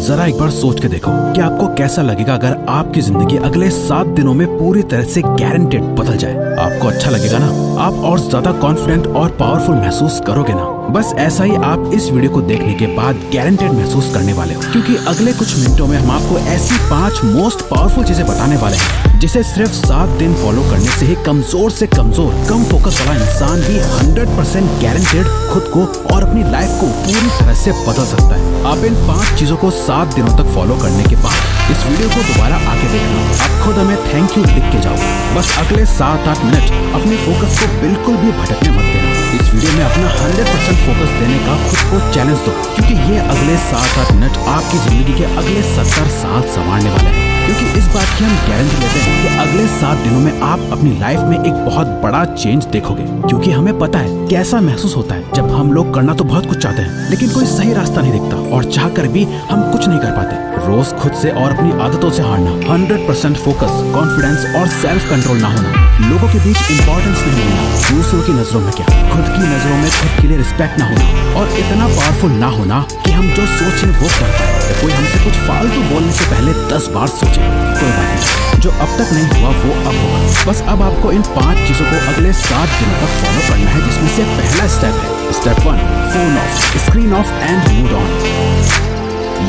जरा एक बार सोच के देखो कि आपको कैसा लगेगा अगर आपकी जिंदगी अगले 7 दिनों में पूरी तरह से गारंटेड बदल जाए। आपको अच्छा लगेगा ना? आप और ज्यादा कॉन्फिडेंट और पावरफुल महसूस करोगे ना? बस ऐसा ही आप इस वीडियो को देखने के बाद गारंटेड महसूस करने वाले हो, क्योंकि अगले कुछ मिनटों में हम आपको ऐसी 5 मोस्ट पावरफुल चीजें बताने वाले हैं जिसे सिर्फ 7 दिन फॉलो करने से ही कमजोर से कमजोर कम फोकस वाला इंसान भी 100% गारंटेड खुद को और अपनी लाइफ को पूरी तरह से बदल सकता है। आप इन 5 चीजों को 7 दिनों तक फॉलो करने के बाद इस वीडियो को दोबारा आगे देखना, आप खुद हमें थैंक यू लिख के जाओ। बस अगले 7-8 मिनट अपने फोकस को बिल्कुल भी भटकने मत देना। इस वीडियो में अपना 100% फोकस देने का खुद को चैलेंज दो, क्योंकि ये अगले 7-8 मिनट आपकी जिंदगी के अगले 70 साल संवारने वाले हैं। क्योंकि इस बात की हम गारंटी लेते हैं कि अगले 7 दिनों में आप अपनी लाइफ में एक बहुत बड़ा चेंज देखोगे, क्योंकि हमें पता है कैसा महसूस होता है जब हम लोग करना तो बहुत कुछ चाहते हैं लेकिन कोई सही रास्ता नहीं दिखता और चाहकर भी हम कुछ नहीं कर पाते। रोज खुद से और अपनी आदतों से हारना, 100% फोकस, कॉन्फिडेंस और सेल्फ कंट्रोल ना होना, लोगों के बीच इंपॉर्टेंस नहीं मिलना, दूसरों की नजरों में क्या खुद की नजरों में खुद के लिए रिस्पेक्ट ना होना और इतना पावरफुल ना होना कि हम जो सोचें वो कर पाए। कोई हमसे कुछ फालतू बोलने से पहले 10 बार सोचे। कोई बात नहीं, जो अब तक नहीं हुआ वो अब होगा। बस अब आपको इन 5 चीजों को अगले 7 दिनों तक फॉलो करना है, जिसमें से पहला स्टेप है step 1, phone of, screen of and mood on.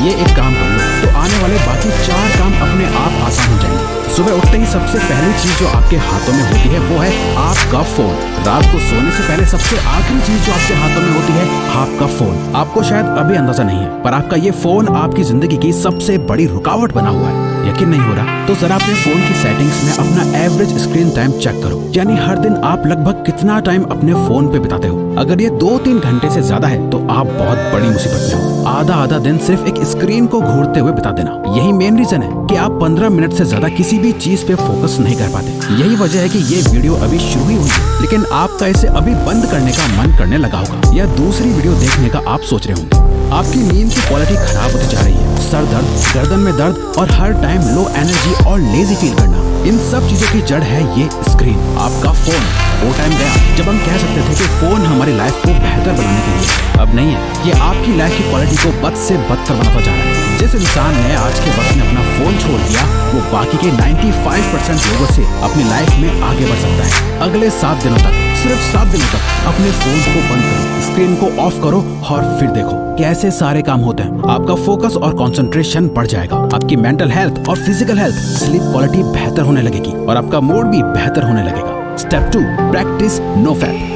ये एक काम कर लो तो आने वाले बाकी 4 काम अपने आप आसान हो जाएंगे। सुबह उठते ही सबसे पहली चीज जो आपके हाथों में होती है वो है आपका फोन। रात को सोने से पहले सबसे आखिरी चीज जो आपके हाथों में होती है आपका फोन। आपको शायद अभी अंदाजा नहीं है, पर आपका ये फोन आपकी जिंदगी की सबसे बड़ी रुकावट बना हुआ है। यकीन नहीं हो रहा तो जरा अपने फोन की सेटिंग्स में अपना एवरेज स्क्रीन टाइम चेक करो, यानी हर दिन आप लगभग कितना टाइम अपने फोन पे बिताते हो। अगर ये 2-3 घंटे से ज्यादा है तो आप बहुत बड़ी मुसीबत में हो। आधा दिन सिर्फ एक स्क्रीन को घूरते हुए बिता देना, यही मेन रीजन है कि आप 15 मिनट से ज्यादा किसी भी चीज पे फोकस नहीं कर पाते। यही वजह है कि ये वीडियो अभी शुरू ही हुई है, लेकिन आपका इसे अभी बंद करने का मन करने लगा होगा या दूसरी वीडियो देखने का आप सोच रहे होंगे। आपकी नींद की क्वालिटी खराब होती जा रही है, सर दर्द, गर्दन में दर्द और हर टाइम लो एनर्जी और लेजी फील करना, इन सब चीजों की जड़ है ये स्क्रीन, आपका फोन। वो टाइम गया जब हम कह सकते थे कि फोन हमारी लाइफ को बेहतर बनाने के लिए, अब नहीं है। ये आपकी लाइफ की क्वालिटी को बद से बदतर बनाता जा रहा है। जिस इंसान ने आज के वक्त में अपना फोन छोड़ दिया वो बाकी के 95% लोगों से अपनी लाइफ में आगे बढ़ सकता है। अगले 7 दिनों तक, सिर्फ 7 दिनों तक अपने फोन को बंद करो, स्क्रीन को ऑफ करो और फिर देखो कैसे सारे काम होते हैं। आपका फोकस और कंसंट्रेशन बढ़ जाएगा, आपकी मेंटल हेल्थ और फिजिकल हेल्थ, स्लीप क्वालिटी बेहतर होने लगेगी और आपका मूड भी बेहतर होने लगेगा। Step 2, practice no fap.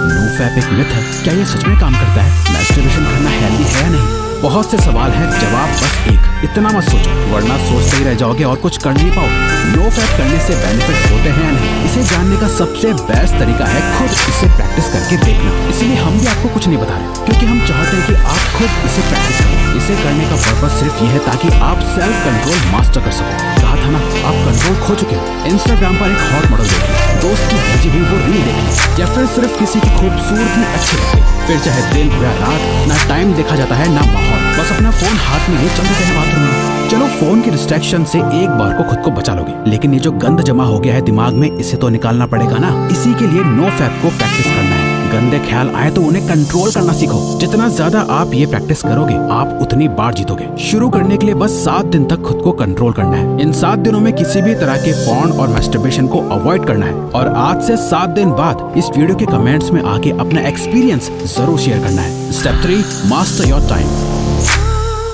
No fap एक मिथ है, क्या ये सच में काम करता है? मैस्टरबेशन करना हेल्दी है या नहीं? बहुत से सवाल है, जवाब बस एक, इतना मत सोचो वरना सोचते ही रह जाओगे और कुछ कर नहीं पाओगे। नो फैप करने से बेनिफिट होते हैं या नहीं, इसे जानने का सबसे बेस्ट तरीका है खुद इसे प्रैक्टिस करके देखना। इसीलिए हम भी आपको कुछ नहीं बता रहे, क्योंकि हम चाहते हैं कि आप खुद इसे प्रैक्टिस करो। इसे करने का पर्पस सिर्फ ये है ताकि आप सेल्फ कंट्रोल मास्टर कर सको। कहा था ना, आप कंट्रोल खो चुके हो। इंस्टाग्राम पर एक हॉट मॉडल देखिए, दोस्त की भेजी हुई वो रील देखिए, या फिर सिर्फ किसी की खूबसूरती अच्छी लगती, फिर चाहे दिन हो या रात, ना टाइम देखा जाता है ना माहौल, बस अपना फोन हाथ में लिए चल देते हैं बाथरूम में। चलो फोन की डिस्ट्रैक्शन से एक बार को खुद को बचा लोगे, लेकिन ये जो गंद जमा हो गया है दिमाग में, इसे तो निकालना पड़ेगा ना। इसी के लिए नो फैप को प्रैक्टिस करना है। गंदे ख्याल आए तो उन्हें कंट्रोल करना सीखो। जितना ज्यादा आप ये प्रैक्टिस करोगे आप उतनी बार जीतोगे। शुरू करने के लिए बस 7 दिन तक खुद को कंट्रोल करना है। इन 7 दिनों में किसी भी तरह के पॉर्न और मैस्टरबेशन को अवॉइड करना है और आज से 7 दिन बाद इस वीडियो के कमेंट्स में आके अपना एक्सपीरियंस जरूर शेयर करना है। Step 3, master your time.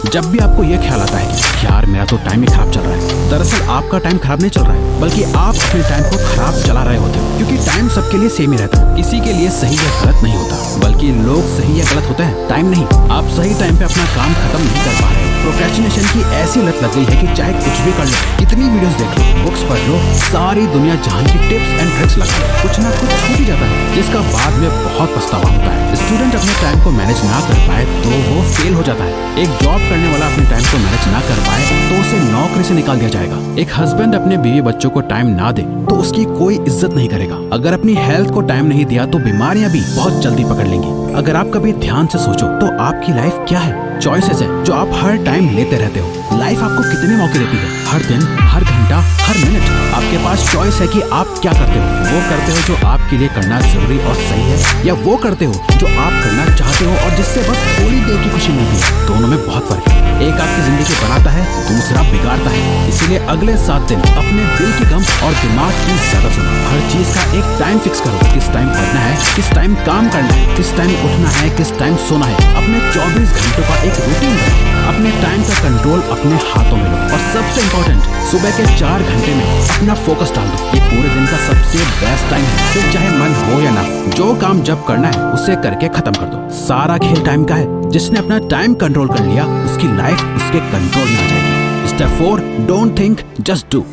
जब भी आपको ये ख्याल आता है कि यार मेरा तो टाइम ही खराब चल रहा है, दरअसल आपका टाइम खराब नहीं चल रहा है, बल्कि आप अपने टाइम को खराब चला रहे होते हो। क्योंकि टाइम सबके लिए सेम ही रहता है, किसी के लिए सही या गलत नहीं होता, बल्कि लोग सही या गलत होते हैं, टाइम नहीं। आप सही टाइम पे अपना काम खत्म नहीं कर पा रहे हो। प्रोक्रेस्टिनेशन की ऐसी लत लग गई है कि चाहे कुछ भी कर लो, कितनी वीडियोस देख लो, बुक्स पढ़ लो, सारी दुनिया जहान की टिप्स एंड ट्रिक्स लगा लो, कुछ ना कुछ छूट ही जाता है, जिसका बाद में बहुत पछतावा होता है। स्टूडेंट अपने टाइम को मैनेज ना कर पाए तो वो फेल हो जाता है। एक जॉब करने वाला अपने टाइम को मैनेज ना कर पाए तो उसे नौकरी से निकाल दिया जाएगा। एक हस्बैंड अपने बीवी बच्चों को टाइम ना दे तो उसकी कोई इज्जत नहीं करेगा। अगर अपनी हेल्थ को टाइम नहीं दिया तो बीमारियां भी बहुत जल्दी पकड़ लेंगी। अगर आप कभी ध्यान से सोचो तो आपकी लाइफ क्या है? चॉइसेस है जो आप हर टाइम लेते रहते हो। लाइफ आपको कितने मौके देती है? हर दिन, हर घंटा, हर मिनट आपके पास चॉइस है कि आप क्या करते हो। वो करते हो जो आपके लिए करना जरूरी और सही है, या वो करते हो जो आप करना चाहते हो और जिससे बस थोड़ी देर की खुशी मिलती है, दोनों में बहुत फर्क है। एक आपकी जिंदगी बनाता है, दूसरा बिगाड़ता है। इसीलिए अगले 7 दिन अपने दिल की गम और दिमाग की ज्यादा सुनो। हर चीज का एक टाइम फिक्स करो, किस टाइम पढ़ना है, किस टाइम काम करना है, किस टाइम उठना है, किस टाइम सोना है। अपने 24 घंटों का एक रूटीन बनाओ। अपने टाइम का कंट्रोल अपने हाथों में लो और सबसे इम्पोर्टेंट, सुबह के 4 घंटे में अपना फोकस डाल दो। ये पूरे दिन का सबसे बेस्ट टाइम है। फिर चाहे मन हो या ना, जो काम जब करना है उसे करके खत्म कर दो। सारा खेल टाइम का है। जिसने अपना टाइम कंट्रोल कर लिया, उसकी लाइफ उसके कंट्रोल में आ जाएगी। Step 4, don't think, just do.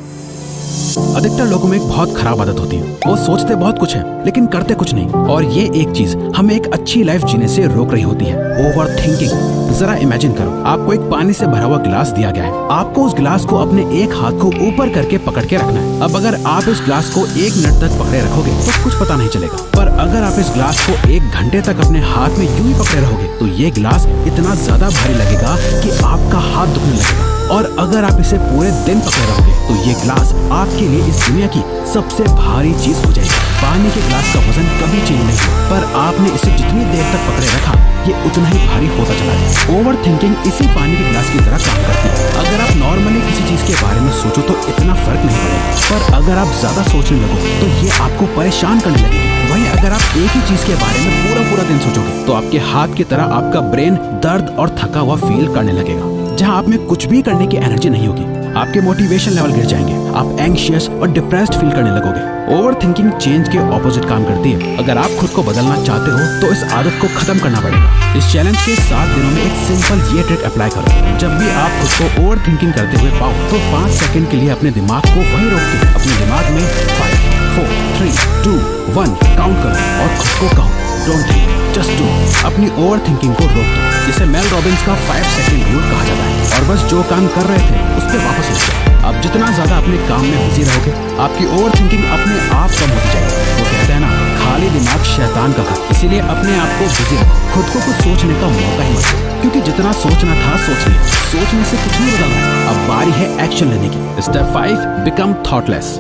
अधिकतर लोगों में एक बहुत खराब आदत होती है, वो सोचते बहुत कुछ है लेकिन करते कुछ नहीं। और ये एक चीज हमें एक अच्छी लाइफ जीने से रोक रही होती है, ओवर थिंकिंग। जरा इमेजिन करो, आपको एक पानी से भरा हुआ गिलास दिया गया है। आपको उस गिलास को अपने एक हाथ को ऊपर करके पकड़ के रखना है। अब अगर आप इस गिलास को 1 मिनट तक पकड़े रखोगे तो कुछ पता नहीं चलेगा, पर अगर आप इस गिलास को 1 घंटे तक अपने हाथ में यूं ही पकड़े रहोगे तो ये गिलास इतना ज्यादा भारी लगेगा कि आपका हाथ दुखने लगेगा। और अगर आप इसे पूरे दिन पकड़े रहोगे तो ये गिलास आपके लिए इस दुनिया की सबसे भारी चीज हो जाएगी। पानी के गिलास का वजन कभी चेंज नहीं हुआ, पर आपने इसे जितनी देर तक पकड़े रखा, ये उतना ही भारी होता चला गया। ओवर थिंकिंग इसी पानी के गिलास की तरह काम करती है। अगर आप नॉर्मली किसी चीज के बारे में सोचो तो इतना फर्क नहीं पड़ेगा, पर अगर आप ज्यादा सोचने लगो तो ये आपको परेशान करने लगेगी। वहीं अगर आप एक ही चीज के बारे में पूरा दिन सोचोगे तो आपके हाथ की तरह आपका ब्रेन दर्द और थका हुआ फील करने लगेगा। जहाँ आप में कुछ भी करने की एनर्जी नहीं होगी, आपके मोटिवेशन लेवल गिर जाएंगे, आप एंग्शियस और डिप्रेस्ड फील करने लगोगे। ओवर थिंकिंग चेंज के ऑपोजिट काम करती है। अगर आप खुद को बदलना चाहते हो तो इस आदत को खत्म करना पड़ेगा। इस चैलेंज के 7 दिनों में एक सिंपल ये ट्रिक अप्लाई करो। जब भी आप खुद को ओवर थिंकिंग करते हुए पाओ तो 5 सेकंड के लिए अपने दिमाग को वहीं रोक के अपने दिमाग में 5, 4, 3, 2, 1 काउंट करो और खुद को कहो, डोंट थिंक, जस्ट डू। अपनी ओवर थिंकिंग को रोक दो। जिसे मेल रॉबिन्स का 5 सेकंड रूल कहा जाता है। और बस जो काम कर रहे थे उस पर वापस लौट जाओ। अब जितना ज्यादा अपने काम में बिजी रहोगे, आपकी ओवर थिंकिंग अपने आप कम होती जाएगी। वो कहते हैं ना, खाली दिमाग शैतान का घर। इसीलिए अपने आप को बिजी रखो, खुद को कुछ सोचने का मौका ही मत दो, क्योंकि जितना सोचना था सोच लिया। सोचने से कुछ नहीं बदलना, अब बारी है एक्शन लेने की। Step 5, become thoughtless.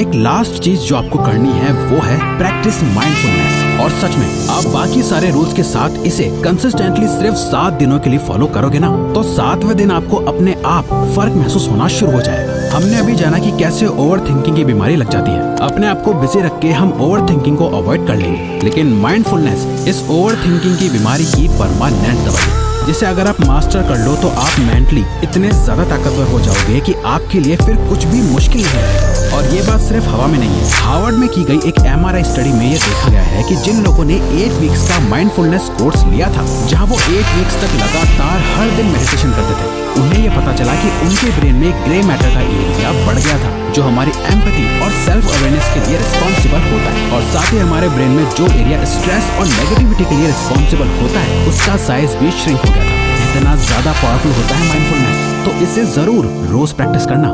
एक लास्ट चीज जो आपको करनी है वो है प्रैक्टिस माइंडफुलनेस। और सच में आप बाकी सारे रूल्स के साथ इसे कंसिस्टेंटली सिर्फ 7 दिनों के लिए फॉलो करोगे ना, तो 7वें दिन आपको अपने आप फर्क महसूस होना शुरू हो जाएगा। हमने अभी जाना कि कैसे ओवर थिंकिंग की बीमारी लग जाती है। अपने आप को बिजी रख के हम ओवर थिंकिंग को अवॉइड कर लेंगे, लेकिन माइंडफुलनेस इस ओवर थिंकिंग की बीमारी की परमानेंट दवाई है, जिसे अगर आप मास्टर कर लो तो आप मेंटली इतने ज्यादा ताकतवर हो जाओगे कि आपके लिए फिर कुछ भी मुश्किल नहीं रहेगा। और ये बात सिर्फ हवा में नहीं है। हार्वर्ड में की गई एक MRI स्टडी में ये देखा गया है कि जिन लोगों ने 8 वीक्स का माइंडफुलनेस कोर्स लिया था, जहां वो 8 वीक्स तक लगातार हर दिन मेडिटेशन करते थे, उन्हें ये पता चला कि उनके ब्रेन में ग्रे मैटर का एरिया बढ़ गया था, जो हमारी एम्पैथी और सेल्फ अवेयरनेस के लिए रिस्पॉन्सिबल होता है। और साथ ही हमारे ब्रेन में जो एरिया स्ट्रेस और नेगेटिविटी के लिए रिस्पॉन्सिबल होता है, उसका साइज भी श्रिंक हो गया था। इतना ज्यादा पावरफुल होता है माइंडफुलनेस, तो इसे जरूर रोज प्रैक्टिस करना।